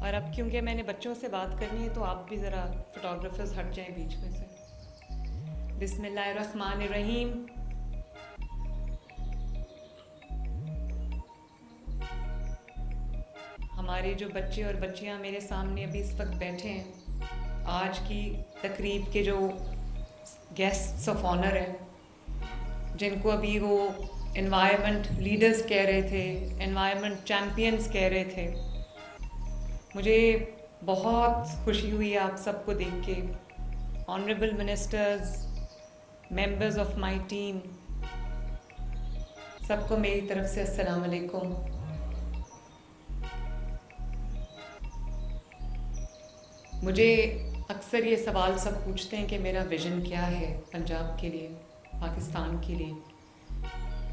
اور اب کیونکہ میں نے بچوں سے بات کرنی ہے تو آپ بھی ذرا فوٹوگرافرز ہٹ جائیں بیچ میں سے. بسم اللہ الرحمن الرحیم. ہمارے جو بچے اور بچیاں میرے سامنے ابھی اس وقت بیٹھے ہیں, آج کی تقریب کے جو گیسٹس آف آنر ہیں, جن کو ابھی وہ انوائرمنٹ لیڈرز کہہ رہے تھے, انوائرمنٹ چیمپئنز کہہ رہے تھے, مجھے بہت خوشی ہوئی آپ سب کو دیکھ کے. Honourable ministers, members of my team, سب کو میری طرف سے السلام علیکم. مجھے اکثر یہ سوال سب پوچھتے ہیں کہ میرا ویژن کیا ہے پنجاب کے لیے, پاکستان کے لیے.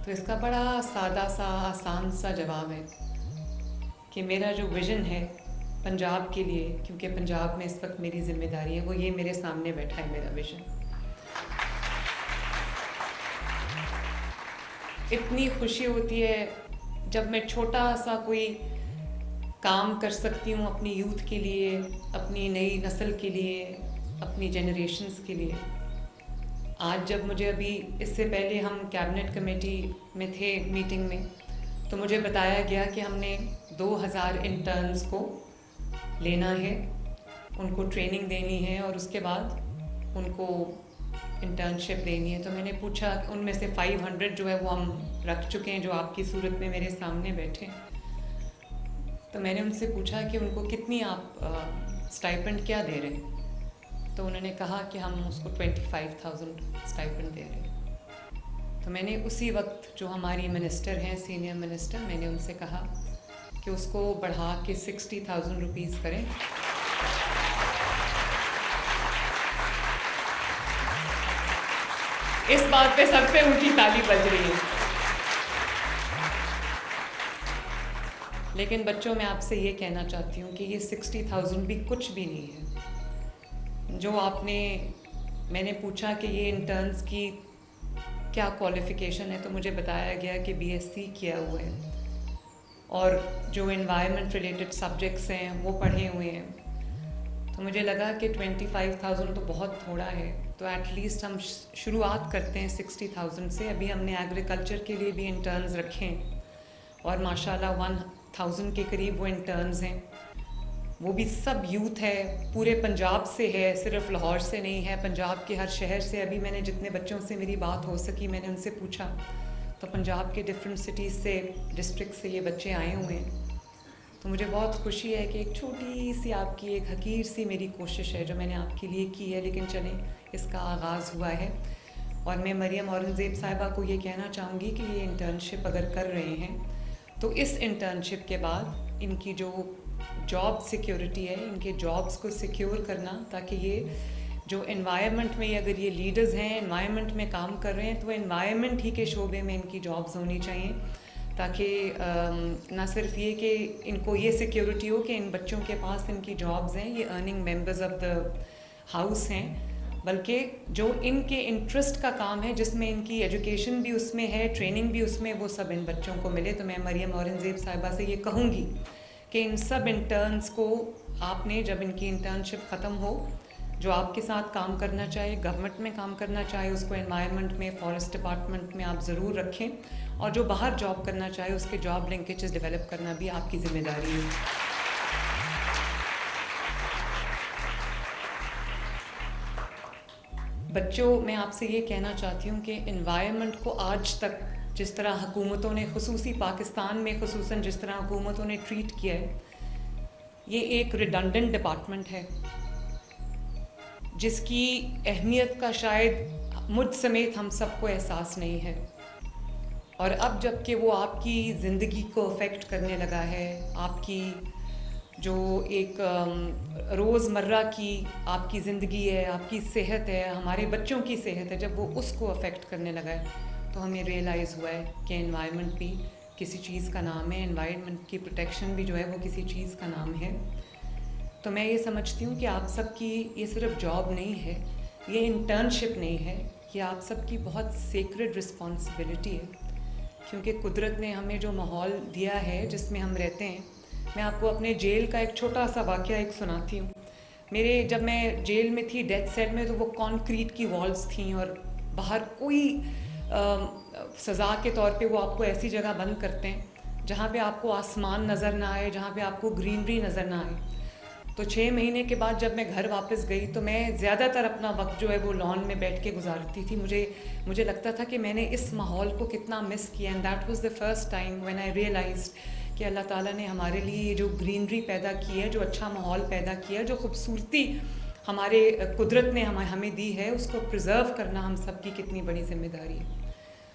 تو اس کا بڑا سادہ سا آسان سا جواب ہے کہ میرا جو ویژن ہے پنجاب کے لیے, کیونکہ پنجاب میں اس وقت میری ذمہ داری ہے, وہ یہ میرے سامنے بیٹھا ہے میرا ویژن. اتنی خوشی ہوتی ہے جب میں چھوٹا سا کوئی کام کر سکتی ہوں اپنی یوتھ کے لیے, اپنی نئی نسل کے لیے, اپنی جنریشنز کے لیے. آج جب مجھے ابھی اس سے پہلے ہم کیبنٹ کمیٹی میں تھے میٹنگ میں, تو مجھے بتایا گیا کہ ہم نے 2000 انٹرنز کو لینا ہے, ان کو ٹریننگ دینی ہے اور اس کے بعد ان کو انٹرنشپ دینی ہے. تو میں نے پوچھا, ان میں سے 500 جو ہے وہ ہم رکھ چکے ہیں جو آپ کی صورت میں میرے سامنے بیٹھے ہیں. تو میں نے ان سے پوچھا کہ ان کو کتنی آپ اسٹائپنڈ کیا دے رہے ہیں, تو انہوں نے کہا کہ ہم اس کو 25,000 اسٹائپنڈ دے رہے ہیں. تو میں نے اسی وقت جو ہماری منسٹر ہیں, سینئر منسٹر, میں نے ان سے کہا کہ اس کو بڑھا کے 60,000 روپیز کریں. اس بات پہ سب سے اونچی تالی بج رہی ہے. لیکن بچوں, میں آپ سے یہ کہنا چاہتی ہوں کہ یہ 60,000 بھی کچھ بھی نہیں ہے. جو آپ نے, میں نے پوچھا کہ یہ انٹرنز کی کیا کوالیفیکیشن ہے, تو مجھے بتایا گیا کہ BSc کیا ہوا ہے اور جو انوائرمنٹ ریلیٹڈ سبجیکٹس ہیں وہ پڑھے ہوئے ہیں. تو مجھے لگا کہ 25,000 تو بہت تھوڑا ہے, تو ایٹ لیسٹ ہم شروعات کرتے ہیں 60,000 سے. ابھی ہم نے ایگریکلچر کے لیے بھی انٹرنز رکھے ہیں اور ماشاءاللہ 1,000 کے قریب وہ انٹرنز ہیں. وہ بھی سب یوتھ ہے, پورے پنجاب سے ہے, صرف لاہور سے نہیں ہے, پنجاب کے ہر شہر سے. ابھی میں نے جتنے بچوں سے میری بات ہو سکی میں نے ان سے پوچھا, تو پنجاب کے ڈفرینٹ سٹیز سے, ڈسٹرکٹ سے یہ بچے آئے ہوئے ہیں. تو مجھے بہت خوشی ہے کہ ایک چھوٹی سی آپ کی ایک حقیر سی میری کوشش ہے جو میں نے آپ کے لیے کی ہے, لیکن چلیں اس کا آغاز ہوا ہے. اور میں مریم اورنگزیب صاحبہ کو یہ کہنا چاہوں گی کہ یہ انٹرنشپ اگر کر رہے ہیں تو اس انٹرنشپ کے بعد ان کی جو جاب سیکیورٹی ہے, ان کے جابس کو سیکیور کرنا, تاکہ یہ جو انوائرمنٹ میں اگر یہ لیڈرز ہیں, انوائرمنٹ میں کام کر رہے ہیں, تو انوائرمنٹ ہی کے شعبے میں ان کی جابز ہونی چاہیے, تاکہ نہ صرف یہ کہ ان کو یہ سیکیورٹی ہو کہ ان بچوں کے پاس ان کی جابز ہیں, یہ earning members of the house ہیں, بلکہ جو ان کے انٹرسٹ کا کام ہے, جس میں ان کی ایجوکیشن بھی اس میں ہے, ٹریننگ بھی اس میں, وہ سب ان بچوں کو ملے. تو میں مریم اورنگزیب صاحبہ سے یہ کہوں گی کہ ان سب انٹرنز کو آپ نے, جب ان کی انٹرنشپ ختم ہو, جو آپ کے ساتھ کام کرنا چاہے, گورنمنٹ میں کام کرنا چاہے, اس کو انوائرمنٹ میں, فارسٹ ڈپارٹمنٹ میں آپ ضرور رکھیں, اور جو باہر جاب کرنا چاہے اس کے جاب لنکیجز ڈیولپ کرنا بھی آپ کی ذمہ داری ہے. بچوں, میں آپ سے یہ کہنا چاہتی ہوں کہ انوائرمنٹ کو آج تک جس طرح حکومتوں نے, خصوصی پاکستان میں خصوصاً جس طرح حکومتوں نے ٹریٹ کیا ہے, یہ ایک ریڈنڈنٹ ڈپارٹمنٹ ہے جس کی اہمیت کا شاید مجھ سمیت ہم سب کو احساس نہیں ہے. اور اب جب کہ وہ آپ کی زندگی کو افیکٹ کرنے لگا ہے, آپ کی جو ایک روزمرہ کی آپ کی زندگی ہے, آپ کی صحت ہے, ہمارے بچوں کی صحت ہے, جب وہ اس کو افیکٹ کرنے لگا ہے, تو ہمیں ریئلائز ہوا ہے کہ انوائرمنٹ بھی کسی چیز کا نام ہے, انوائرمنٹ کی پروٹیکشن بھی جو ہے وہ کسی چیز کا نام ہے. تو میں یہ سمجھتی ہوں کہ آپ سب کی یہ صرف جاب نہیں ہے, یہ انٹرنشپ نہیں ہے, یہ آپ سب کی بہت سیکرڈ رسپانسبلٹی ہے, کیونکہ قدرت نے ہمیں جو ماحول دیا ہے جس میں ہم رہتے ہیں, میں آپ کو اپنے جیل کا ایک چھوٹا سا واقعہ ایک سناتی ہوں. جب میں جیل میں تھی ڈیتھ سیل میں، تو وہ کانکریٹ کی والز تھیں اور باہر کوئی سزا کے طور پہ وہ آپ کو ایسی جگہ بند کرتے ہیں جہاں پہ آپ کو آسمان نظر نہ آئے، جہاں پہ آپ کو گرینری نظر نہ آئے. تو 6 مہینے کے بعد جب میں گھر واپس گئی تو میں زیادہ تر اپنا وقت جو ہے وہ لان میں بیٹھ کے گزارتی تھی. مجھے لگتا تھا کہ میں نے اس ماحول کو کتنا مس کیا. And that was the first time when I realized کہ اللہ تعالیٰ نے ہمارے لیے یہ جو گرینری پیدا کی ہے، جو اچھا ماحول پیدا کیا ہے، جو خوبصورتی ہمارے قدرت نے ہمیں دی ہے، اس کو پرزرو کرنا ہم سب کی کتنی بڑی ذمہ داری ہے.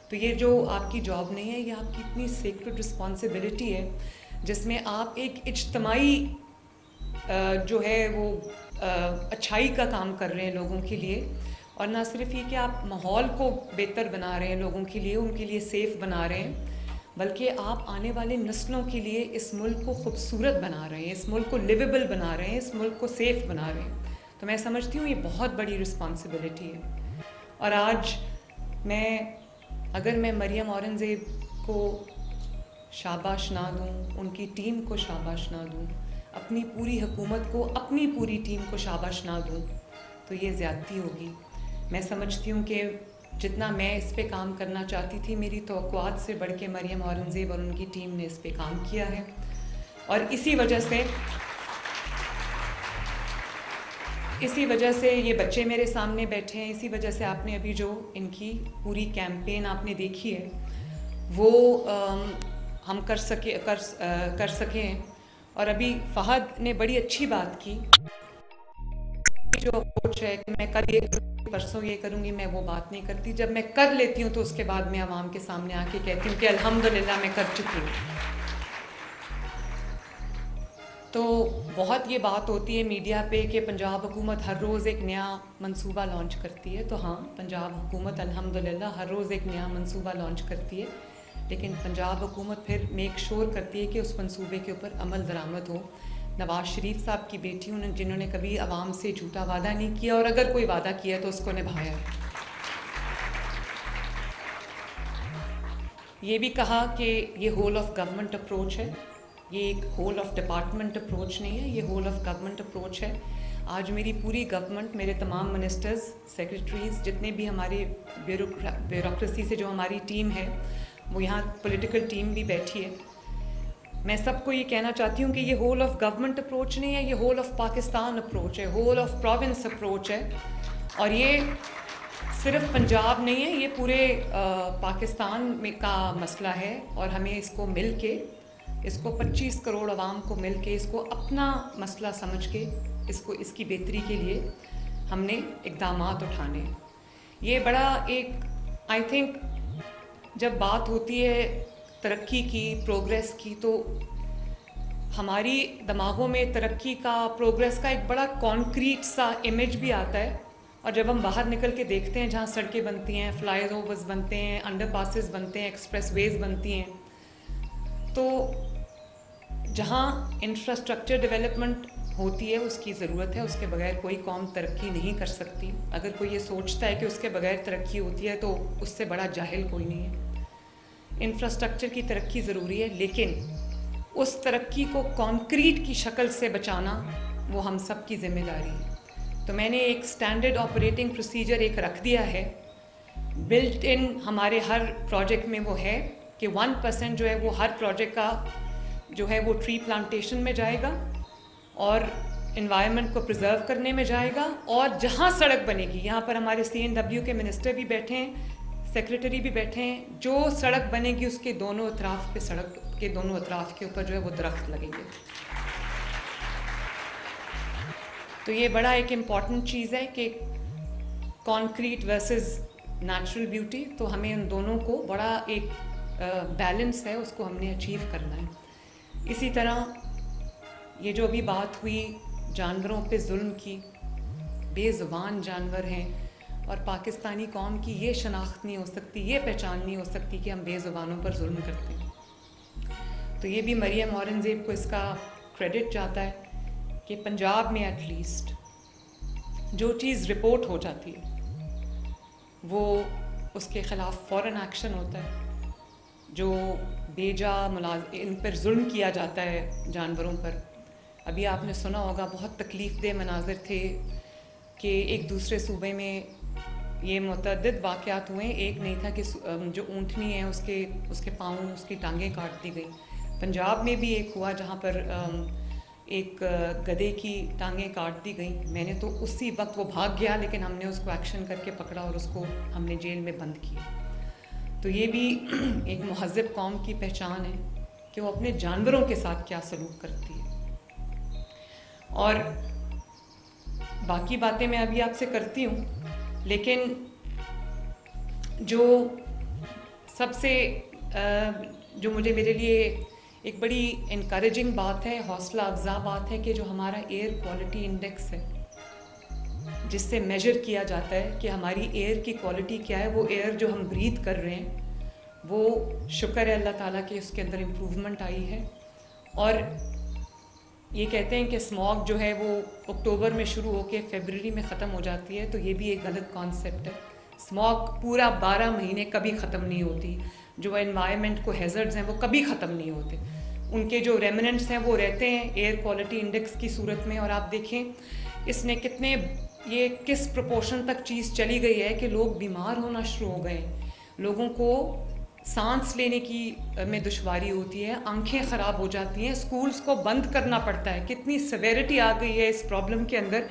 تو یہ جو آپ کی جاب نہیں ہے، یہ آپ کی اتنی سیکرڈ رسپانسبلٹی ہے جس میں آپ ایک اجتماعی جو ہے وہ اچھائی کا کام کر رہے ہیں لوگوں کے لیے. اور نہ صرف یہ کہ آپ ماحول کو بہتر بنا رہے ہیں لوگوں کے لیے، ان کے لیے سیف بنا رہے ہیں، بلکہ آپ آنے والے نسلوں کے لیے اس ملک کو خوبصورت بنا رہے ہیں، اس ملک کو لیویبل بنا رہے ہیں، اس ملک کو سیف بنا رہے ہیں. تو میں سمجھتی ہوں یہ بہت بڑی رسپانسبلٹی ہے. اور آج اگر میں مریم اورنگزیب کو شاباش نہ دوں، ان کی ٹیم کو شاباش نہ دوں، اپنی پوری حکومت کو، اپنی پوری ٹیم کو شاباش نہ دوں، تو یہ زیادتی ہوگی. میں سمجھتی ہوں کہ جتنا میں اس پہ کام کرنا چاہتی تھی، میری توقعات سے بڑھ کے مریم اورنگزیب اور ان کی ٹیم نے اس پہ کام کیا ہے. اور اسی وجہ سے یہ بچے میرے سامنے بیٹھے ہیں. اسی وجہ سے آپ نے ابھی جو ان کی پوری کیمپین آپ نے دیکھی ہے وہ ہم کر سکے ہیں. اور ابھی فہد نے بڑی اچھی بات کی، جو اپروچ ہے کہ میں کل یہ کروں گی، پرسوں یہ کروں گی، میں وہ بات نہیں کرتی. جب میں کر لیتی ہوں تو اس کے بعد میں عوام کے سامنے آ کے کہتی ہوں کہ الحمدللہ میں کر چکی ہوں. تو بہت یہ بات ہوتی ہے میڈیا پہ کہ پنجاب حکومت ہر روز ایک نیا منصوبہ لانچ کرتی ہے. تو ہاں، پنجاب حکومت الحمدللہ ہر روز ایک نیا منصوبہ لانچ کرتی ہے، لیکن پنجاب حکومت پھر میک شور کرتی ہے کہ اس منصوبے کے اوپر عمل درآمد ہو. نواز شریف صاحب کی بیٹی جنہوں نے کبھی عوام سے جھوٹا وعدہ نہیں کیا، اور اگر کوئی وعدہ کیا تو اس کو نبھایا. یہ بھی کہا کہ یہ ہول آف گورنمنٹ اپروچ ہے، یہ ایک ہول آف ڈپارٹمنٹ اپروچ نہیں ہے، یہ ہول آف گورنمنٹ اپروچ ہے. آج میری پوری گورنمنٹ، میرے تمام منسٹرز، سیکریٹریز، جتنے بھی ہمارے بیوروکریسی سے جو ہماری ٹیم ہے، وہ یہاں پولیٹیکل ٹیم بھی بیٹھی ہے. میں سب کو یہ کہنا چاہتی ہوں کہ یہ ہول آف گورنمنٹ اپروچ نہیں ہے، یہ ہول آف پاکستان اپروچ ہے، ہول آف پروونس اپروچ ہے. اور یہ صرف پنجاب نہیں ہے، یہ پورے پاکستان میں کا مسئلہ ہے. اور ہمیں اس کو مل کے، اس کو 25 کروڑ عوام کو مل کے، اس کو اپنا مسئلہ سمجھ کے، اس کی بہتری کے لیے ہم نے اقدامات اٹھانے ہیں. یہ بڑا ایک آئی تھنک جب بات ہوتی ہے ترقی کی، پروگریس کی، تو ہماری دماغوں میں ترقی کا، پروگریس کا ایک بڑا کانکریٹ سا امیج بھی آتا ہے. اور جب ہم باہر نکل کے دیکھتے ہیں جہاں سڑکیں بنتی ہیں، فلائی اوورز بنتے ہیں، انڈر پاسز بنتے ہیں، ایکسپریس ویز بنتی ہیں، تو جہاں انفراسٹرکچر ڈیولپمنٹ ہوتی ہے اس کی ضرورت ہے، اس کے بغیر کوئی قوم ترقی نہیں کر سکتی. اگر کوئی یہ سوچتا ہے کہ اس کے بغیر ترقی ہوتی ہے تو اس سے بڑا جاہل کوئی نہیں ہے. انفراسٹرکچر کی ترقی ضروری ہے، لیکن اس ترقی کو کانکریٹ کی شکل سے بچانا وہ ہم سب کی ذمہ داری ہے. تو میں نے ایک اسٹینڈرڈ آپریٹنگ پروسیجر ایک رکھ دیا ہے، بلٹ ان ہمارے ہر پروجیکٹ میں وہ ہے کہ 1% جو ہے وہ ہر پروجیکٹ کا جو ہے وہ ٹری پلانٹیشن میں جائے گا اور انوائرمنٹ کو پرزرو کرنے میں جائے گا. اور جہاں سڑک بنے گی، یہاں پر ہمارے CNW کے منسٹر بھی بیٹھے ہیں، سیکریٹری بھی بیٹھے ہیں، جو سڑک بنے گی اس کے دونوں اطراف پہ، سڑک کے دونوں اطراف کے اوپر جو ہے وہ درخت لگیں گے. تو یہ بڑا ایک امپورٹنٹ چیز ہے کہ کانکریٹ ورسز نیچرل بیوٹی. تو ہمیں ان دونوں کو بڑا ایک بیلنس ہے، اس کو ہم نے اچیو کرنا ہے. اسی طرح یہ جو ابھی بات ہوئی جانوروں پہ ظلم کی، بے زبان جانور ہیں، اور پاکستانی قوم کی یہ شناخت نہیں ہو سکتی، یہ پہچان نہیں ہو سکتی کہ ہم بے زبانوں پر ظلم کرتے ہیں. تو یہ بھی مریم اورنگزیب کو اس کا کریڈٹ جاتا ہے کہ پنجاب میں ایٹ لیسٹ جو چیز رپورٹ ہو جاتی ہے وہ اس کے خلاف فوراً ایکشن ہوتا ہے. جو بیجا ان پر ظلم کیا جاتا ہے جانوروں پر. ابھی آپ نے سنا ہوگا بہت تکلیف دہ مناظر تھے کہ ایک دوسرے صوبے میں یہ متعدد واقعات ہوئے. ایک نہیں تھا کہ جو اونٹنی ہے اس کے پاؤں اس کی ٹانگیں کاٹ دی گئی. پنجاب میں بھی ایک ہوا جہاں پر ایک گدھے کی ٹانگیں کاٹ دی گئیں. میں نے تو اسی وقت وہ بھاگ گیا لیکن ہم نے اس کو ایکشن کر کے پکڑا اور اس کو ہم نے جیل میں بند کیا. تو یہ بھی ایک مہذب قوم کی پہچان ہے کہ وہ اپنے جانوروں کے ساتھ کیا سلوک کرتی ہے. اور باقی باتیں میں ابھی آپ سے کرتی ہوں, لیکن جو سب سے جو میرے لیے ایک بڑی انکریجنگ بات ہے, حوصلہ افزا بات ہے کہ جو ہمارا ایئر کوالٹی انڈیکس ہے جس سے میجر کیا جاتا ہے کہ ہماری ایئر کی کوالٹی کیا ہے, وہ ایئر جو ہم بریتھ کر رہے ہیں وہ شکر ہے اللہ تعالیٰ کہ اس کے اندر امپروومنٹ آئی ہے. اور یہ کہتے ہیں کہ اسموگ جو ہے وہ اکتوبر میں شروع ہو کے فیبرری میں ختم ہو جاتی ہے, تو یہ بھی ایک غلط کانسیپٹ ہے. اسموگ پورا 12 مہینے کبھی ختم نہیں ہوتی. جو انوائرمنٹ کو ہیزرڈز ہیں وہ کبھی ختم نہیں ہوتے, ان کے جو ریمننٹس ہیں وہ رہتے ہیں ایئر کوالٹی انڈیکس کی صورت میں. اور آپ دیکھیں اس نے یہ کس پروپورشن تک چیز چلی گئی ہے کہ لوگ بیمار ہونا شروع ہو گئے ہیں, لوگوں کو سانس لینے کی میں دشواری ہوتی ہے, آنکھیں خراب ہو جاتی ہیں, اسکولس کو بند کرنا پڑتا ہے. کتنی سیویرٹی آ گئی ہے اس پرابلم کے اندر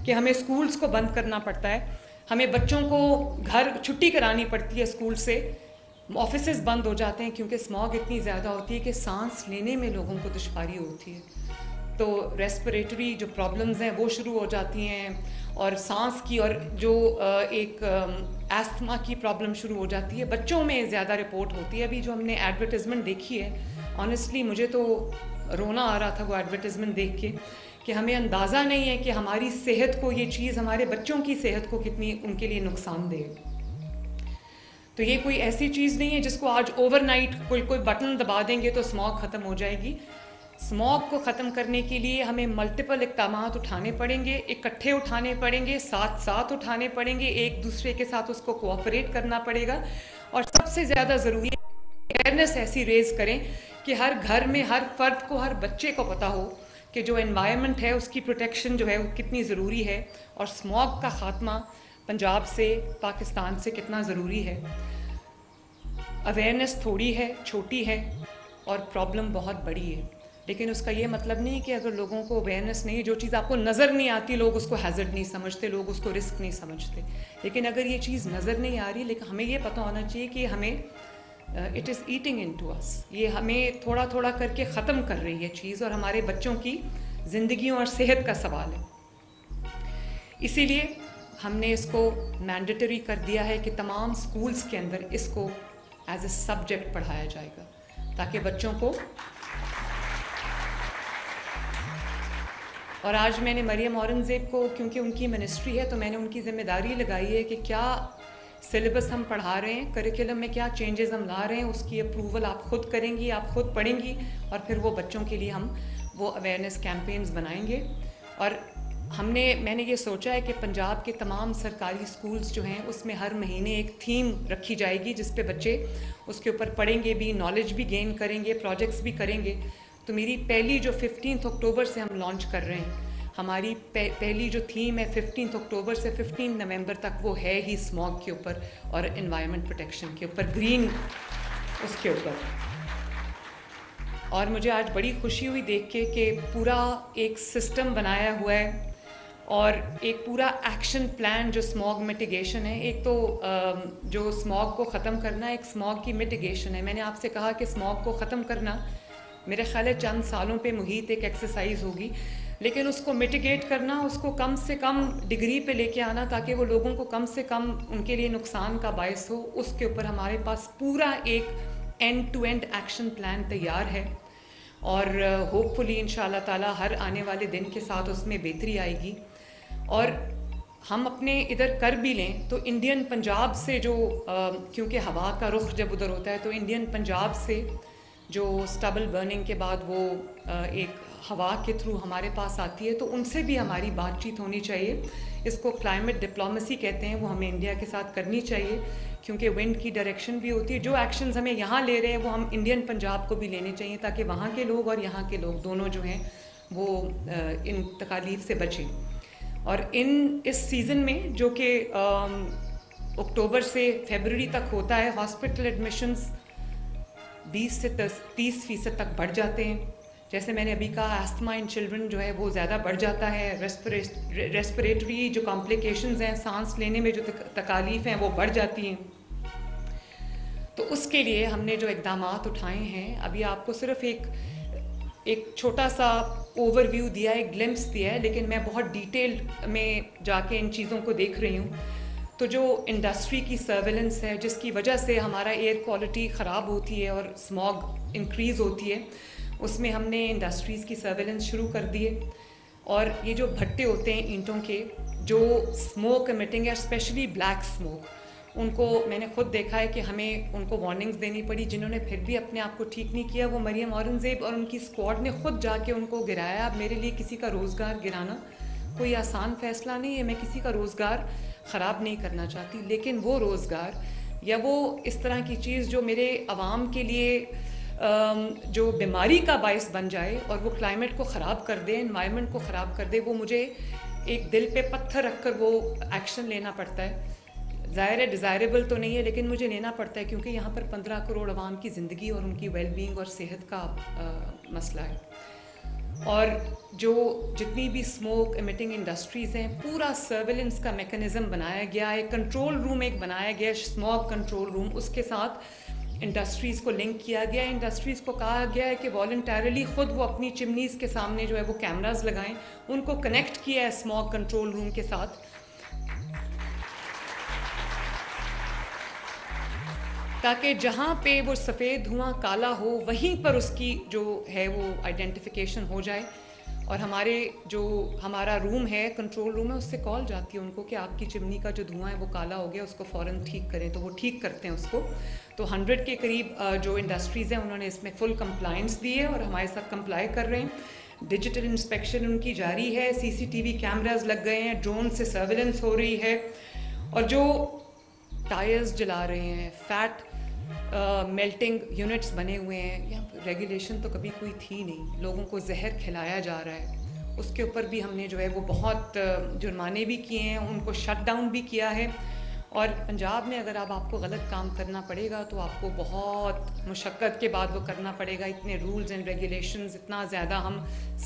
کہ ہمیں اسکولس کو بند کرنا پڑتا ہے, ہمیں بچوں کو گھر چھٹی کرانی پڑتی ہے اسکول سے, آفیسز بند ہو جاتے ہیں کیونکہ اسموگ اتنی زیادہ ہوتی ہے کہ سانس لینے میں لوگوں کو دشواری ہوتی ہے. تو ریسپریٹری جو پرابلمز ہیں وہ شروع ہو جاتی ہیں, اور سانس کی اور جو ایک ایستھما کی پرابلم شروع ہو جاتی ہے. بچوں میں زیادہ رپورٹ ہوتی ہے. ابھی جو ہم نے ایڈورٹیزمنٹ دیکھی ہے, آنیسٹلی مجھے تو رونا آ رہا تھا وہ ایڈورٹیزمنٹ دیکھ کے کہ ہمیں اندازہ نہیں ہے کہ ہماری صحت کو یہ چیز, ہمارے بچوں کی صحت کو کتنی ان کے لیے نقصان دے. تو یہ کوئی ایسی چیز نہیں ہے جس کو آج اوور نائٹ کوئی بٹن دبا دیں گے تو اسموگ ختم ہو جائے گی. اسموگ کو ختم کرنے کے لیے ہمیں ملٹیپل اقدامات اٹھانے پڑیں گے, اکٹھے اٹھانے پڑیں گے, ساتھ اٹھانے پڑیں گے, ایک دوسرے کے ساتھ اس کو کوآپریٹ کرنا پڑے گا. اور سب سے زیادہ ضروری ہے اویئرنیس ایسی ریز کریں کہ ہر گھر میں ہر فرد کو, ہر بچے کو پتہ ہو کہ جو انوائرمنٹ ہے اس کی پروٹیکشن جو ہے وہ کتنی ضروری ہے, اور اسموگ کا خاتمہ پنجاب سے, پاکستان سے کتنا ضروری ہے. اویئرنیس تھوڑی ہے, چھوٹی ہے, اور پرابلم بہت بڑی ہے, لیکن اس کا یہ مطلب نہیں کہ اگر لوگوں کو اویئرنیس نہیں, جو چیز آپ کو نظر نہیں آتی لوگ اس کو ہیزرڈ نہیں سمجھتے, لوگ اس کو رسک نہیں سمجھتے. لیکن اگر یہ چیز نظر نہیں آ رہی, لیکن ہمیں یہ پتہ ہونا چاہیے کہ ہمیں it is eating into us, یہ ہمیں تھوڑا تھوڑا کر کے ختم کر رہی ہے چیز, اور ہمارے بچوں کی زندگیوں اور صحت کا سوال ہے. اسی لیے ہم نے اس کو مینڈیٹری کر دیا ہے کہ تمام اسکولس کے اندر اس کو ایز اے سبجیکٹ پڑھایا جائے گا, تاکہ بچوں کو. اور آج میں نے مریم اورنگزیب کو, کیونکہ ان کی منسٹری ہے تو میں نے ان کی ذمہ داری لگائی ہے کہ کیا سلیبس ہم پڑھا رہے ہیں, کریکولم میں کیا چینجز ہم لا رہے ہیں, اس کی اپروول آپ خود کریں گی, آپ خود پڑھیں گی, اور پھر وہ بچوں کے لیے ہم وہ اویئرنیس کیمپینز بنائیں گے. اور میں نے یہ سوچا ہے کہ پنجاب کے تمام سرکاری اسکولز جو ہیں اس میں ہر مہینے ایک تھیم رکھی جائے گی جس پہ بچے اس کے اوپر پڑھیں گے بھی, نالج بھی گین کریں گے, پروجیکٹس بھی کریں گے. تو میری پہلی جو 15 اکتوبر سے ہم لانچ کر رہے ہیں, ہماری پہلی جو تھیم ہے 15 اکتوبر سے 15 نومبر تک, وہ ہے ہی اسموگ کے اوپر اور انوائرمنٹ پروٹیکشن کے اوپر, گرین اس کے اوپر. اور مجھے آج بڑی خوشی ہوئی دیکھ کے کہ پورا ایک سسٹم بنایا ہوا ہے اور ایک پورا ایکشن پلان جو اسموگ میٹیگیشن ہے. ایک تو جو اسموگ کو ختم کرنا ہے, ایک اسموگ کی میٹیگیشن ہے. میں نے آپ سے کہا کہ اسموگ کو ختم کرنا میرے خیال ہے چند سالوں پہ محیط ایک ایکسرسائز ہوگی, لیکن اس کو میٹیگیٹ کرنا, اس کو کم سے کم ڈگری پہ لے کے آنا تاکہ وہ لوگوں کو کم سے کم ان کے لیے نقصان کا باعث ہو, اس کے اوپر ہمارے پاس پورا ایک end to end action plan تیار ہے. اور ہوپ فلی ان شاء اللہ تعالیٰ ہر آنے والے دن کے ساتھ اس میں بہتری آئے گی. اور ہم اپنے ادھر کر بھی لیں تو انڈین پنجاب سے جو کیونکہ ہوا کا رخ جب ادھر ہوتا ہے تو انڈین پنجاب سے جو اسٹبل برننگ کے بعد وہ ایک ہوا کے تھرو ہمارے پاس آتی ہے، تو ان سے بھی ہماری بات چیت ہونی چاہیے. اس کو کلائمیٹ ڈپلومیسی کہتے ہیں، وہ ہمیں انڈیا کے ساتھ کرنی چاہیے، کیونکہ ونڈ کی ڈائریکشن بھی ہوتی ہے. جو ایکشنز ہمیں یہاں لے رہے ہیں وہ ہم انڈین پنجاب کو بھی لینے چاہیے، تاکہ وہاں کے لوگ اور یہاں کے لوگ دونوں جو ہیں وہ ان تکالیف سے بچیں. اور اس سیزن میں جو کہ اکتوبر سے فیبرری تک ہوتا ہے، ہاسپٹل ایڈمیشنز 20 سے 30% تک بڑھ جاتے ہیں. جیسے میں نے ابھی کہا، ایستھما ان چلڈرن جو ہے وہ زیادہ بڑھ جاتا ہے. ریسپریٹری جو کمپلیکیشنز ہیں، سانس لینے میں جو تکالیف ہیں وہ بڑھ جاتی ہیں. تو اس کے لیے ہم نے جو اقدامات اٹھائے ہیں، ابھی آپ کو صرف ایک چھوٹا سا اوور ویو دیا ہے، ایک گلمپس دیا ہے، لیکن میں بہت ڈیٹیل میں جا کے ان چیزوں کو دیکھ رہی ہوں. تو جو انڈسٹری کی سرویلنس ہے، جس کی وجہ سے ہمارا ایئر کوالٹی خراب ہوتی ہے اور اسموگ انکریز ہوتی ہے، اس میں ہم نے انڈسٹریز کی سرویلنس شروع کر دی ہے. اور یہ جو بھٹے ہوتے ہیں اینٹوں کے، جو اسموک امیٹنگ ہے، اسپیشلی بلیک اسموک، ان کو میں نے خود دیکھا ہے کہ ہمیں ان کو وارننگز دینی پڑی. جنہوں نے پھر بھی اپنے آپ کو ٹھیک نہیں کیا، وہ مریم اورنگزیب اور ان کی اسکواڈ نے خود جا کے ان کو گرایا. اب میرے لیے کسی کا روزگار گرانا کوئی آسان فیصلہ نہیں ہے، میں کسی کا روزگار خراب نہیں کرنا چاہتی، لیکن وہ روزگار یا وہ اس طرح کی چیز جو میرے عوام کے لیے جو بیماری کا باعث بن جائے اور وہ کلائمیٹ کو خراب کر دے، انوائرمنٹ کو خراب کر دے، وہ مجھے ایک دل پہ پتھر رکھ کر وہ ایکشن لینا پڑتا ہے. ظاہر ہے ڈیزائریبل تو نہیں ہے، لیکن مجھے لینا پڑتا ہے، کیونکہ یہاں پر 15 کروڑ عوام کی زندگی اور ان کی ویل بینگ اور صحت کا مسئلہ ہے. اور جو جتنی بھی اسموک ایمیٹنگ انڈسٹریز ہیں، پورا سرویلنس کا میکانزم بنایا گیا ہے. کنٹرول روم ایک بنایا گیا ہے، اسموک کنٹرول روم، اس کے ساتھ انڈسٹریز کو لنک کیا گیا ہے. انڈسٹریز کو کہا گیا ہے کہ والنٹیرلی خود وہ اپنی چمنیز کے سامنے جو ہے وہ کیمراز لگائیں. ان کو کنیکٹ کیا ہے اسموک کنٹرول روم کے ساتھ، تاکہ جہاں پہ وہ سفید دھواں کالا ہو، وہیں پر اس کی جو ہے وہ آئیڈینٹیفیکیشن ہو جائے. اور ہمارا روم ہے، کنٹرول روم ہے، اس سے کال جاتی ہے ان کو کہ آپ کی چمنی کا جو دھواں ہے وہ کالا ہو گیا، اس کو فوراً ٹھیک کریں. تو وہ ٹھیک کرتے ہیں اس کو. تو 100 کے قریب جو انڈسٹریز ہیں انہوں نے اس میں فل کمپلائنس دی ہے اور ہمارے ساتھ کمپلائی کر رہے ہیں. ڈیجیٹل انسپیکشن ان کی جاری ہے، CCTV کیمراز لگ گئے ہیں، ڈرون سے سرویلنس ہو رہی ہے. اور جو ٹائرز جلا رہے ہیں، فیٹ میلٹنگ یونٹس بنے ہوئے ہیں، یہاں ریگولیشن تو کبھی کوئی تھی نہیں، لوگوں کو زہر کھلایا جا رہا ہے. اس کے اوپر بھی ہم نے جو ہے وہ بہت جرمانے بھی کیے ہیں، ان کو شٹ ڈاؤن بھی کیا ہے. اور پنجاب میں اگر آپ کو غلط کام کرنا پڑے گا تو آپ کو بہت مشقت کے بعد وہ کرنا پڑے گا. اتنے رولز اینڈ ریگولیشنز، اتنا زیادہ ہم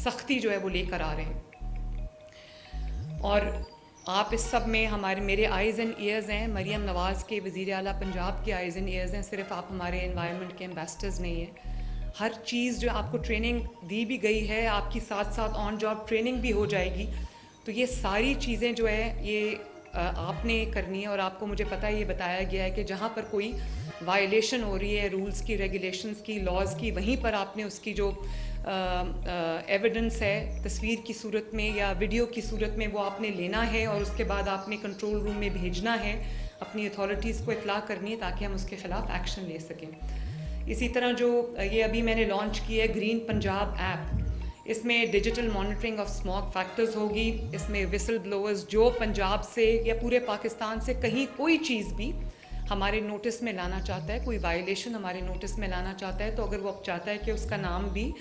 سختی جو ہے وہ لے کر آ رہے ہیں. اور آپ اس سب میں میرے آئیز اینڈ ایئرز ہیں، مریم نواز کے وزیر اعلیٰ پنجاب کے آئیز اینڈ ایئرز ہیں. صرف آپ ہمارے انوائرمنٹ کے ایمبیسڈرز نہیں ہیں. ہر چیز جو آپ کو ٹریننگ دی بھی گئی ہے، آپ کی ساتھ ساتھ آن جاب ٹریننگ بھی ہو جائے گی. تو یہ ساری چیزیں جو ہے یہ آپ نے کرنی ہے. اور آپ کو مجھے پتہ ہے، یہ بتایا گیا ہے کہ جہاں پر کوئی وائلیشن ہو رہی ہے رولز کی، ریگولیشنز کی، لاز کی، وہیں پر آپ نے اس کی جو ایویڈنس ہے تصویر کی صورت میں یا ویڈیو کی صورت میں وہ آپ نے لینا ہے، اور اس کے بعد آپ نے کنٹرول روم میں بھیجنا ہے، اپنی اتھارٹیز کو اطلاع کرنی ہے تاکہ ہم اس کے خلاف ایکشن لے سکیں. اسی طرح جو یہ ابھی میں نے لانچ کی ہے گرین پنجاب ایپ، اس میں digital monitoring of smoke factors ہوگی. اس میں وسل بلوورز جو پنجاب سے یا پورے پاکستان سے کہیں کوئی چیز بھی ہمارے نوٹس میں لانا چاہتا ہے، کوئی وائلیشن ہمارے نوٹس میں لانا چاہتا ہے، تو اگر وہ چاہتا ہے کہ اس کا نام بھی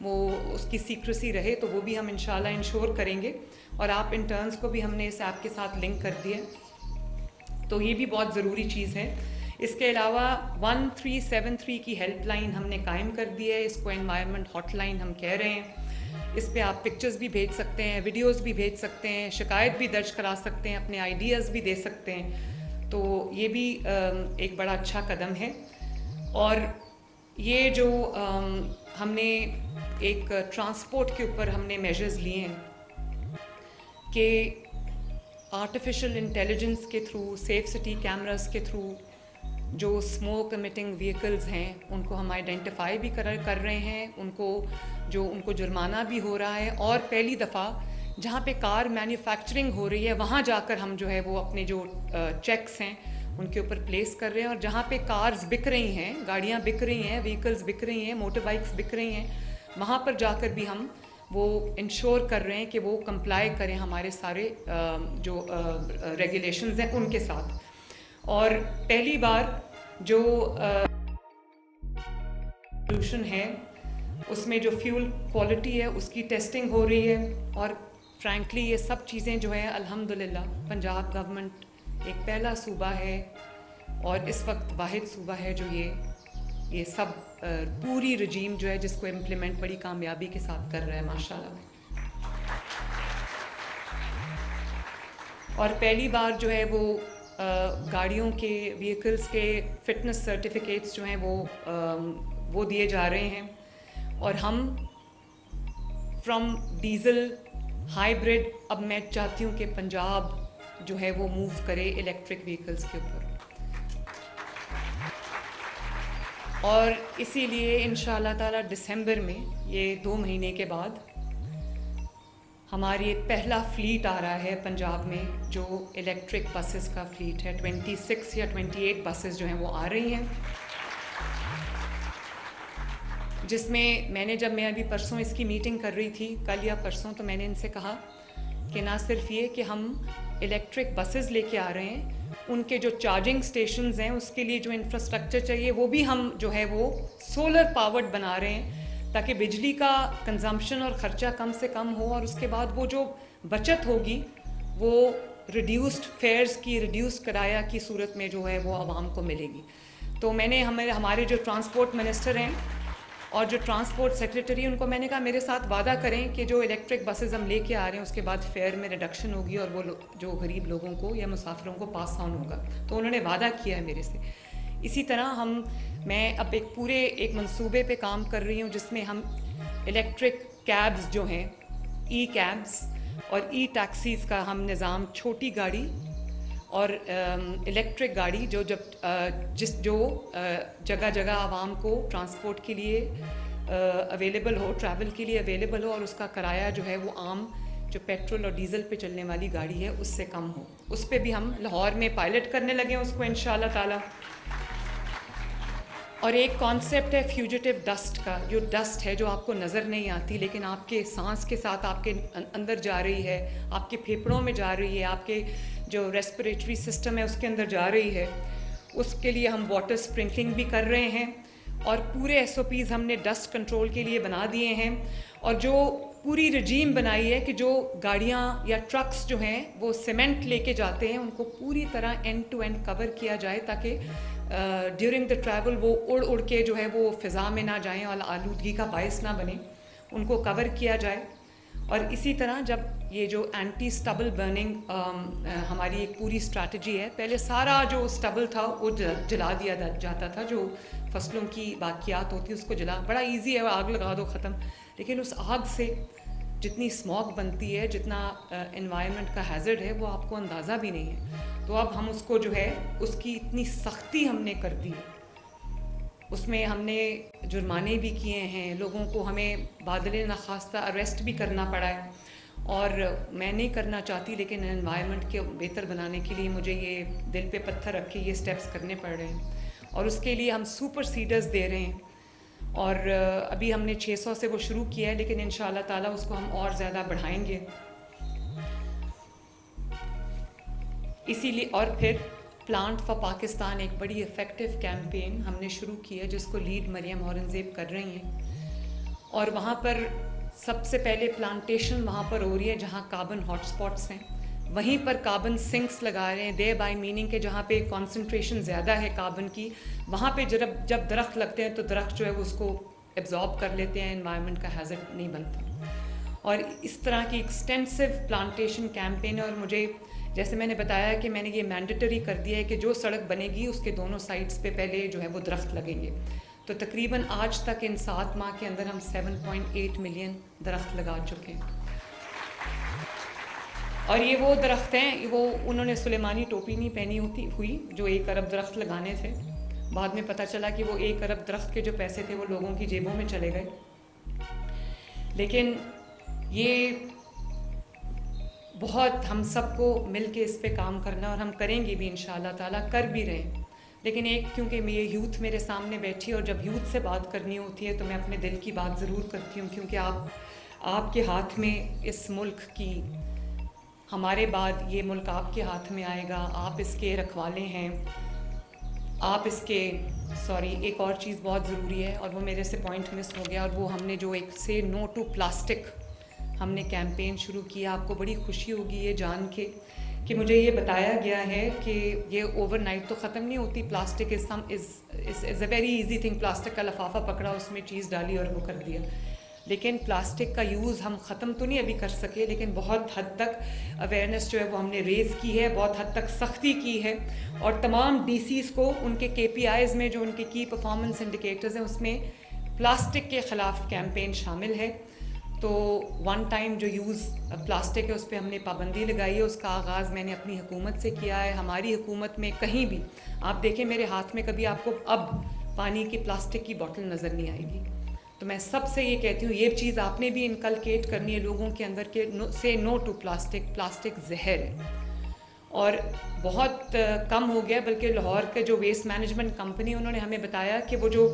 وہ اس کی سیکریسی رہے تو وہ بھی ہم انشاءاللہ انشور کریں گے. اور آپ انٹرنز کو بھی ہم نے اس ایپ کے ساتھ لنک کر دیا، تو یہ بھی بہت ضروری چیز ہے. اس کے علاوہ 1373 کی ہیلپ لائن ہم نے قائم کر دی ہے. اس کو انوائرمنٹ ہاٹ لائن ہم کہہ رہے ہیں. اس پہ آپ پکچرز بھی بھیج سکتے ہیں، ویڈیوز بھی بھیج سکتے ہیں، شکایت بھی درج کرا سکتے ہیں، اپنے آئیڈیاز بھی دے سکتے ہیں. تو یہ بھی ایک بڑا اچھا قدم ہے. اور یہ جو ہم نے ایک ٹرانسپورٹ کے اوپر ہم نے میجرز لیے ہیں کہ آرٹیفیشل انٹیلیجنس کے تھرو، سیف سٹی کیمراز کے تھرو جو اسموک امیٹنگ وہیکلز ہیں ان کو ہم آئیڈینٹیفائی بھی کر رہے ہیں، ان کو جرمانہ بھی ہو رہا ہے. اور پہلی دفعہ جہاں پہ کار مینوفیکچرنگ ہو رہی ہے وہاں جا کر ہم جو ہے وہ اپنے جو چیکس ہیں ان کے اوپر پلیس کر رہے ہیں, اور جہاں پہ کارز بک رہی ہیں, گاڑیاں بک رہی ہیں, وہیکلز بک رہی ہیں, موٹر بائکس بک رہی ہیں, وہاں پر جا کر بھی ہم وہ انشور کر رہے ہیں کہ وہ کمپلائی کریں ہمارے سارے جو ریگولیشنز ہیں ان کے ساتھ. اور پہلی بار جو پولوشن ہے اس میں جو فیول کوالٹی ہے اس کی ٹیسٹنگ ہو رہی ہے, اور فرینکلی یہ سب چیزیں جو ہیں الحمدللہ پنجاب گورنمنٹ ایک پہلا صوبہ ہے اور اس وقت واحد صوبہ ہے جو یہ سب پوری رجیم جو ہے جس کو امپلیمنٹ بڑی کامیابی کے ساتھ کر رہا ہے ماشاءاللہ. اور پہلی بار جو ہے وہ گاڑیوں کے وہیکلز کے فٹنس سرٹیفکیٹس جو ہیں وہ دیے جا رہے ہیں, اور ہم فرام ڈیزل ہائیبرڈ اب میں چاہتی ہوں کہ پنجاب جو ہے وہ موو کرے الیکٹرک وہیکلز کے اوپر, اور اسی لیے انشاءاللہ تعالی دسمبر میں یہ 2 مہینے کے بعد ہماری ایک پہلا فلیٹ آ رہا ہے پنجاب میں جو الیکٹرک بسز کا فلیٹ ہے. 26 یا 28 بسز جو ہیں وہ آ رہی ہیں, جس میں جب میں ابھی پرسوں اس کی میٹنگ کر رہی تھی, کل یا پرسوں, تو میں نے ان سے کہا کہ نہ صرف یہ کہ ہم الیکٹرک بسز لے کے آ رہے ہیں, ان کے جو چارجنگ سٹیشنز ہیں اس کے لیے جو انفراسٹرکچر چاہیے وہ بھی ہم جو ہے وہ سولر پاورڈ بنا رہے ہیں تاکہ بجلی کا کنزمپشن اور خرچہ کم سے کم ہو, اور اس کے بعد وہ جو بچت ہوگی وہ ریڈیوسڈ فیئرز کی, ریڈیوسڈ کرایہ کی صورت میں جو ہے وہ عوام کو ملے گی. تو میں نے ہمارے جو ٹرانسپورٹ منسٹر ہیں اور جو ٹرانسپورٹ سیکریٹری, ان کو میں نے کہا میرے ساتھ وعدہ کریں کہ جو الیکٹرک بسز ہم لے کے آ رہے ہیں اس کے بعد فیئر میں ریڈکشن ہوگی اور وہ جو غریب لوگوں کو یا مسافروں کو پاس آن ہوگا. تو انہوں نے وعدہ کیا ہے میرے سے. اسی طرح میں اب ایک منصوبے پہ کام کر رہی ہوں جس میں ہم الیکٹرک کیبز جو ہیں, ای کیبز اور ای ٹیکسیز کا ہم نظام, چھوٹی گاڑی اور الیکٹرک گاڑی جو جگہ جگہ عوام کو ٹرانسپورٹ کے لیے اویلیبل ہو, ٹریول کے لیے اویلیبل ہو, اور اس کا کرایہ جو ہے وہ عام جو پیٹرول اور ڈیزل پہ چلنے والی گاڑی ہے اس سے کم ہو. اس پہ بھی ہم لاہور میں پائلٹ کرنے لگے ہیں اس کو انشاءاللہ تعالی. اور ایک کانسیپٹ ہے فیوجیٹیو ڈسٹ کا, جو ڈسٹ ہے جو آپ کو نظر نہیں آتی لیکن آپ کے سانس کے ساتھ آپ کے اندر جا رہی ہے, آپ کے پھیپھڑوں میں جا رہی ہے, آپ کے جو ریسپریٹری سسٹم ہے اس کے اندر جا رہی ہے. اس کے لیے ہم واٹر اسپرنکلنگ بھی کر رہے ہیں, اور پورے SOPs ہم نے ڈسٹ کنٹرول کے لیے بنا دیے ہیں, اور جو پوری رجیم بنائی ہے کہ جو گاڑیاں یا ٹرکس جو ہیں وہ سیمنٹ لے کے جاتے ہیں ان کو پوری طرح اینڈ ٹو اینڈ کور کیا جائے تاکہ ڈیورنگ دا ٹریول وہ اڑ کے جو ہے وہ فضا میں نہ جائیں اور آلودگی کا باعث نہ بنے, ان کو کور کیا جائے. اور اسی طرح جب یہ جو اینٹی سٹبل برننگ ہماری ایک پوری اسٹریٹجی ہے, پہلے سارا جو سٹبل تھا وہ جلا دیا جاتا تھا, جو فصلوں کی باقیات ہوتی اس کو بڑا ایزی ہے, آگ لگا دو ختم, لیکن اس آگ سے جتنی اسموگ بنتی ہے, جتنا انوائرمنٹ کا ہیزرڈ ہے وہ آپ کو اندازہ بھی نہیں ہے. تو اب ہم اس کو جو ہے اس کی اتنی سختی ہم نے کر دی ہے, اس میں ہم نے جرمانے بھی کیے ہیں, لوگوں کو ہمیں بادل ناخواستہ اریسٹ بھی کرنا پڑا ہے, اور میں نہیں کرنا چاہتی لیکن انوائرمنٹ کے بہتر بنانے کے لیے مجھے یہ دل پہ پتھر رکھ کے یہ سٹیپس کرنے پڑ رہے ہیں, اور اس کے لیے ہم سپر سیڈرز دے رہے ہیں. اور ابھی ہم نے 600 سے وہ شروع کیا ہے, لیکن انشاءاللہ تعالیٰ اس کو ہم اور زیادہ بڑھائیں گے. اسی لیے اور پھر پلانٹ فار پاکستان ایک بڑی افیکٹو کیمپین ہم نے شروع کی ہے جس کو لیڈ مریم اورنگزیب کر رہی ہیں, اور وہاں پر سب سے پہلے پلانٹیشن وہاں پر ہو رہی ہے جہاں کاربن ہاٹ سپاٹس ہیں, وہیں پر کاربن سنکس لگا رہے ہیں, دے بائی میننگ کہ جہاں پہ کانسنٹریشن زیادہ ہے کاربن کی, وہاں پہ جب درخت لگتے ہیں تو درخت جو ہے وہ اس کو ایبزارب کر لیتے ہیں, انوائرمنٹ کا ہیزرڈ نہیں بنتا. اور اس طرح کی ایکسٹینسو پلانٹیشن کیمپین ہے, اور مجھے جیسے میں نے بتایا کہ میں نے یہ مینڈیٹری کر دیا ہے کہ جو سڑک بنے گی اس کے دونوں سائڈس پہ پہلے جو ہے وہ درخت لگیں گے. تو تقریباً آج تک ان 7 ماہ کے اندر ہم 7.8 ملین درخت لگا چکے ہیں. اور یہ وہ درخت ہیں, وہ انہوں نے سلیمانی ٹوپی نہیں پہنی ہوئی جو 1 ارب درخت لگانے تھے, بعد میں پتہ چلا کہ وہ 1 ارب درخت کے جو پیسے تھے وہ لوگوں کی جیبوں میں چلے گئے. لیکن یہ بہت ہم سب کو مل کے اس پہ کام کرنا، اور ہم کریں گے بھی انشاءاللہ تعالیٰ، کر بھی رہے ہیں. لیکن ایک کیونکہ یہ یوتھ میرے سامنے بیٹھی ہے، اور جب یوتھ سے بات کرنی ہوتی ہے تو میں اپنے دل کی بات ضرور کرتی ہوں، کیونکہ آپ کے ہاتھ میں اس ملک کی، ہمارے بعد یہ ملک آپ کے ہاتھ میں آئے گا، آپ اس کے رکھوالے ہیں، آپ اس کے ایک اور چیز بہت ضروری ہے، اور وہ میرے سے پوائنٹ مس ہو گیا، اور وہ ہم نے جو ایک سے نو ٹو پلاسٹک ہم نے کیمپین شروع کیا. آپ کو بڑی خوشی ہوگی یہ جان کے کہ مجھے یہ بتایا گیا ہے کہ یہ اوور نائٹ تو ختم نہیں ہوتی. Plastic is a very easy thing. Plastic کا لفافہ پکڑا، اس میں چیز ڈالی اور وہ کر دیا. لیکن پلاسٹک کا یوز ہم ختم تو نہیں ابھی کر سکے، لیکن بہت حد تک اویئرنیس جو ہے وہ ہم نے ریز کی ہے، بہت حد تک سختی کی ہے، اور تمام ڈی سیز کو ان کے KPIs میں جو ان کے کی پرفارمنس انڈیکیٹرز ہیں اس میں پلاسٹک کے خلاف کیمپین شامل ہے. تو ون ٹائم جو یوز پلاسٹک ہے اس پہ ہم نے پابندی لگائی ہے. اس کا آغاز میں نے اپنی حکومت سے کیا ہے. ہماری حکومت میں کہیں بھی آپ دیکھیں میرے ہاتھ میں کبھی آپ کو اب پانی کی پلاسٹک کی بوٹل نظر نہیں آئے گی. تو میں سب سے یہ کہتی ہوں، یہ چیز آپ نے بھی انکلکیٹ کرنی ہے لوگوں کے اندر کہ سے نو ٹو پلاسٹک. پلاسٹک زہر ہے، اور بہت کم ہو گیا. بلکہ لاہور کے جو ویسٹ مینجمنٹ کمپنی، انہوں نے ہمیں بتایا کہ وہ جو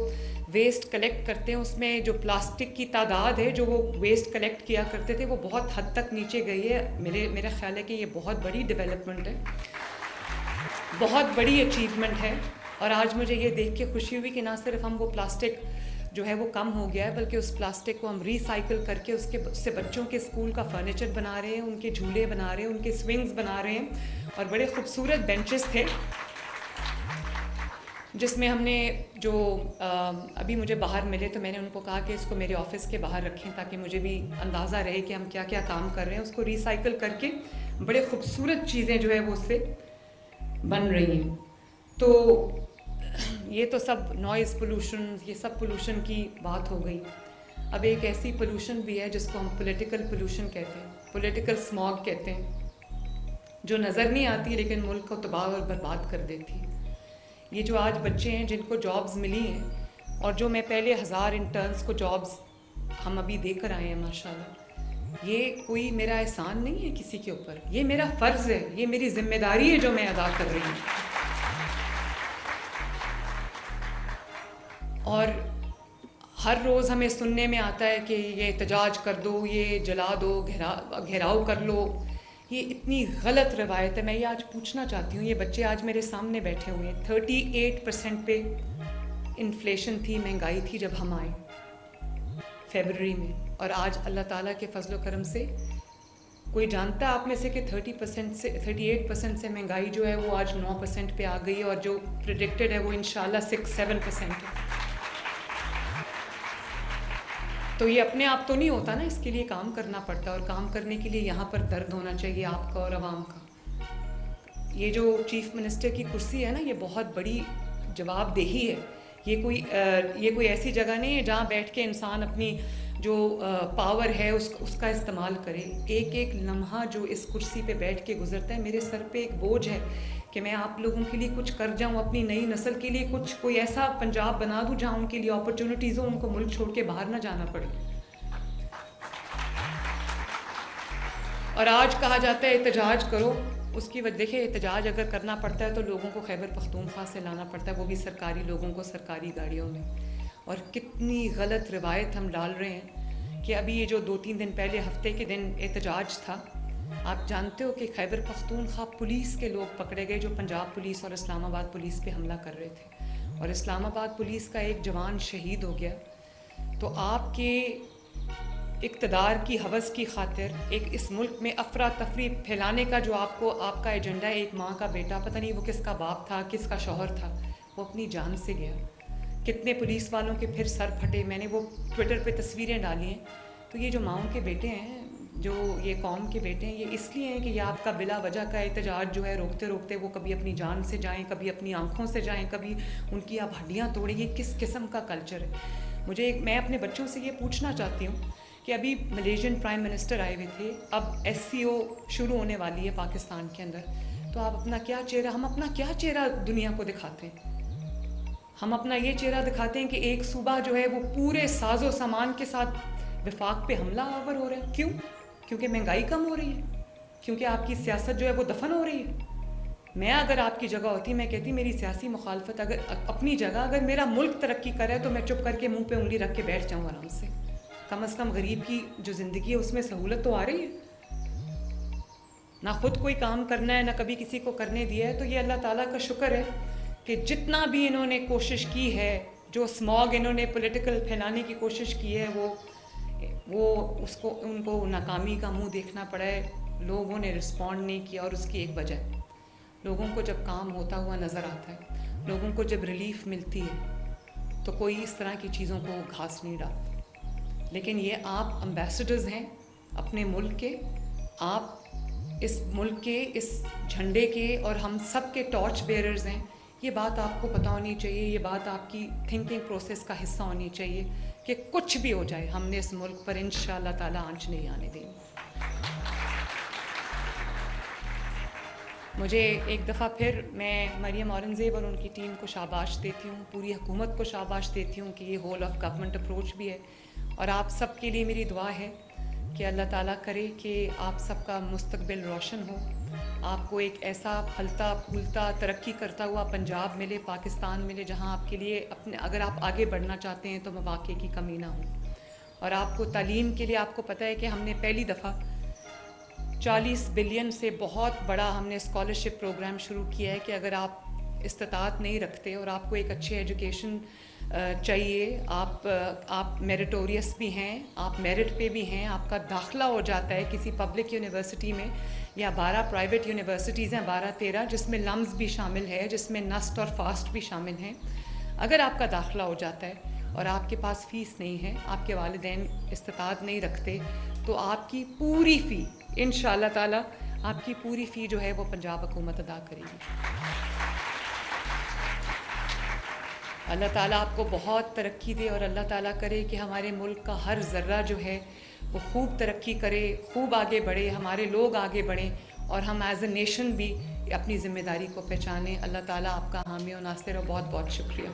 ویسٹ کلیکٹ کرتے ہیں اس میں جو پلاسٹک کی تعداد ہے جو وہ ویسٹ کلیکٹ کیا کرتے تھے وہ بہت حد تک نیچے گئی ہے. میرا خیال ہے کہ یہ بہت بڑی ڈیولپمنٹ ہے، بہت بڑی اچیومنٹ ہے. اور آج مجھے یہ دیکھ کے خوشی ہوئی کہ نہ صرف ہم وہ پلاسٹک جو ہے وہ کم ہو گیا ہے، بلکہ اس پلاسٹک کو ہم ریسائیکل کر کے اس سے بچوں کے اسکول کا فرنیچر بنا رہے ہیں، ان کے جھولے بنا رہے ہیں، ان کے سوئنگز بنا رہے ہیں. اور بڑے خوبصورت بینچز تھے جس میں ہم نے جو ابھی مجھے باہر ملے تو میں نے ان کو کہا کہ اس کو میرے آفس کے باہر رکھیں تاکہ مجھے بھی اندازہ رہے کہ ہم کیا کیا کام کر رہے ہیں. اس کو ریسائیکل کر کے بڑے خوبصورت چیزیں جو ہے وہ اس سے بن رہی ہیں. تو یہ تو سب نوائز پولوشن، یہ سب پولوشن کی بات ہو گئی. اب ایک ایسی پولوشن بھی ہے جس کو ہم پولیٹیکل پولوشن کہتے ہیں، پولیٹیکل اسماگ کہتے ہیں، جو نظر نہیں آتی لیکن ملک کو تباہ اور برباد کر دیتی. یہ جو آج بچے ہیں جن کو جابز ملی ہیں، اور جو میں پہلے 1000 انٹرنز کو جابز ہم ابھی دے کر آئے ہیں ماشاءاللہ، یہ کوئی میرا احسان نہیں ہے کسی کے اوپر، یہ میرا فرض ہے، یہ میری ذمہ داری ہے جو میں ادا کر رہی ہوں. اور ہر روز ہمیں سننے میں آتا ہے کہ یہ احتجاج کر دو، یہ جلا دو، گھیراؤ کر لو. یہ اتنی غلط روایت ہے. میں یہ آج پوچھنا چاہتی ہوں، یہ بچے آج میرے سامنے بیٹھے ہوئے ہیں. 38% پہ انفلیشن تھی، مہنگائی تھی جب ہم آئے فیبرری میں، اور آج اللہ تعالیٰ کے فضل و کرم سے کوئی جانتا ہے آپ میں سے کہ 38% سے مہنگائی جو ہے وہ آج 9% پہ آ گئی ہے، اور جو پریڈکٹڈ ہے وہ انشاءاللہ 6-7% ہے. تو یہ اپنے آپ تو نہیں ہوتا نا، اس کے لیے کام کرنا پڑتا ہے، اور کام کرنے کے لیے یہاں پر درد ہونا چاہیے آپ کا اور عوام کا. یہ جو چیف منسٹر کی کرسی ہے نا، یہ بہت بڑی جواب دہی ہے. یہ کوئی ایسی جگہ نہیں ہے جہاں بیٹھ کے انسان اپنی جو پاور ہے اس کا استعمال کرے. ایک ایک لمحہ جو اس کرسی پہ بیٹھ کے گزرتا ہے، میرے سر پہ ایک بوجھ ہے کہ میں آپ لوگوں کے لیے کچھ کر جاؤں، اپنی نئی نسل کے لیے کوئی ایسا پنجاب بنا دوں جہاں ان کے لیے اپرچونیٹیز ہوں، ان کو ملک چھوڑ کے باہر نہ جانا پڑے. اور آج کہا جاتا ہے احتجاج کرو، اس کی وجہ دیکھیں، احتجاج اگر کرنا پڑتا ہے تو لوگوں کو خیبر پختونخوا سے لانا پڑتا ہے، وہ بھی سرکاری لوگوں کو سرکاری گاڑیوں میں. اور کتنی غلط روایت ہم ڈال رہے ہیں کہ ابھی یہ جو 2-3 دن پہلے ہفتے کے دن احتجاج تھا، آپ جانتے ہو کہ خیبر پختونخوا پولیس کے لوگ پکڑے گئے جو پنجاب پولیس اور اسلام آباد پولیس پہ حملہ کر رہے تھے، اور اسلام آباد پولیس کا ایک جوان شہید ہو گیا. تو آپ کے اقتدار کی ہوس کی خاطر ایک اس ملک میں افراتفری پھیلانے کا جو آپ کا ایجنڈا ہے، ایک ماں کا بیٹا، پتہ نہیں وہ کس کا باپ تھا، کس کا شوہر تھا، وہ اپنی جان سے گیا. کتنے پولیس والوں کے پھر سر پھٹے. میں نے وہ ٹویٹر پہ تصویریں ڈالی ہیں. تو یہ جو ماؤں کے بیٹے ہیں، جو یہ قوم کے بیٹے ہیں، یہ اس لیے ہیں کہ یہ آپ کا بلا وجہ کا احتجاج جو ہے روکتے روکتے وہ کبھی اپنی جان سے جائیں، کبھی اپنی آنکھوں سے جائیں، کبھی ان کی آپ ہڈیاں توڑیں. یہ کس قسم کا کلچر ہے؟ میں اپنے بچوں سے یہ پوچھنا چاہتی ہوں کہ ابھی ملیشین پرائم منسٹر آئے ہوئے تھے، اب SCO شروع ہونے والی ہے پاکستان کے اندر، تو ہم اپنا کیا چہرہ دنیا کو دکھاتے ہیں؟ ہم اپنا یہ چہرہ دکھاتے ہیں کہ ایک صوبہ جو ہے وہ پورے ساز و سامان کے ساتھ وفاق پہ حملہ آور ہو رہا ہے. کیوں؟ کیونکہ مہنگائی کم ہو رہی ہے. کیونکہ آپ کی سیاست جو ہے وہ دفن ہو رہی ہے. میں اگر آپ کی جگہ ہوتی میں کہتی میری سیاسی مخالفت اگر اپنی جگہ, اگر میرا ملک ترقی کرے تو میں چپ کر کے منہ پہ انگلی رکھ کے بیٹھ جاؤں آرام سے. کم از کم غریب کی جو زندگی ہے اس میں سہولت تو آ رہی ہے. نہ خود کوئی کام کرنا ہے نہ کبھی کسی کو کرنے دیا ہے. تو یہ اللہ تعالیٰ کا شکر ہے کہ جتنا بھی انہوں نے کوشش کی ہے, جو اسموگ انہوں نے پولیٹیکل پھیلانے کی کوشش کی ہے, وہ ان کو ناکامی کا منہ دیکھنا پڑا ہے. لوگوں نے رسپونڈ نہیں کیا, اور اس کی ایک وجہ ہے لوگوں کو جب کام ہوتا ہوا نظر آتا ہے, لوگوں کو جب ریلیف ملتی ہے تو کوئی اس طرح کی چیزوں کو گھاس نہیں ڈالتا. لیکن یہ آپ امبیسڈرز ہیں اپنے ملک کے, آپ اس ملک کے اس جھنڈے کے اور ہم سب کے ٹارچ بیئررز ہیں. یہ بات آپ کو پتہ ہونی چاہیے, یہ بات آپ کی تھنکنگ پروسیس کا حصہ ہونی چاہیے کہ کچھ بھی ہو جائے ہم نے اس ملک پر انشاءاللہ تعالیٰ آنچ نہیں آنے دیں گے. مجھے ایک دفعہ پھر میں مریم اورنگزیب اور ان کی ٹیم کو شاباش دیتی ہوں, پوری حکومت کو شاباش دیتی ہوں کہ یہ ہول آف گورنمنٹ اپروچ بھی ہے. اور آپ سب کے لیے میری دعا ہے کہ اللہ تعالیٰ کرے کہ آپ سب کا مستقبل روشن ہو, آپ کو ایک ایسا پھلتا پھولتا ترقی کرتا ہوا پنجاب ملے, پاکستان ملے, جہاں آپ کے لیے اگر آپ آگے بڑھنا چاہتے ہیں تو مواقع کی کمی نہ ہو. اور آپ کو تعلیم کے لیے آپ کو پتہ ہے کہ ہم نے پہلی دفعہ 40 بلین سے بہت بڑا ہم نے اسکالرشپ پروگرام شروع کیا ہے کہ اگر آپ استطاعت نہیں رکھتے اور آپ کو ایک اچھے ایجوکیشن چاہیے, آپ میریٹوریس بھی ہیں, آپ میرٹ پہ بھی ہیں, آپ کا داخلہ ہو جاتا ہے کسی پبلک یونیورسٹی میں, یا 12 پرائیویٹ یونیورسٹیز ہیں, 12-13 جس میں لمز بھی شامل ہے, جس میں نسٹ اور فاسٹ بھی شامل ہیں. اگر آپ کا داخلہ ہو جاتا ہے اور آپ کے پاس فیس نہیں ہے, آپ کے والدین استطاعت نہیں رکھتے, تو آپ کی پوری فی انشاءاللہ تعالیٰ آپ کی پوری فی جو ہے وہ پنجاب حکومت ادا کرے گی. اللہ تعالیٰ آپ کو بہت ترقی دے, اور اللہ تعالیٰ کرے کہ ہمارے ملک کا ہر ذرہ جو ہے وہ خوب ترقی کرے, خوب آگے بڑھے, ہمارے لوگ آگے بڑھیں, اور ہم ایز اے نیشن بھی اپنی ذمہ داری کو پہچانیں. اللہ تعالیٰ آپ کا حامی و ناصر, اور بہت بہت شکریہ.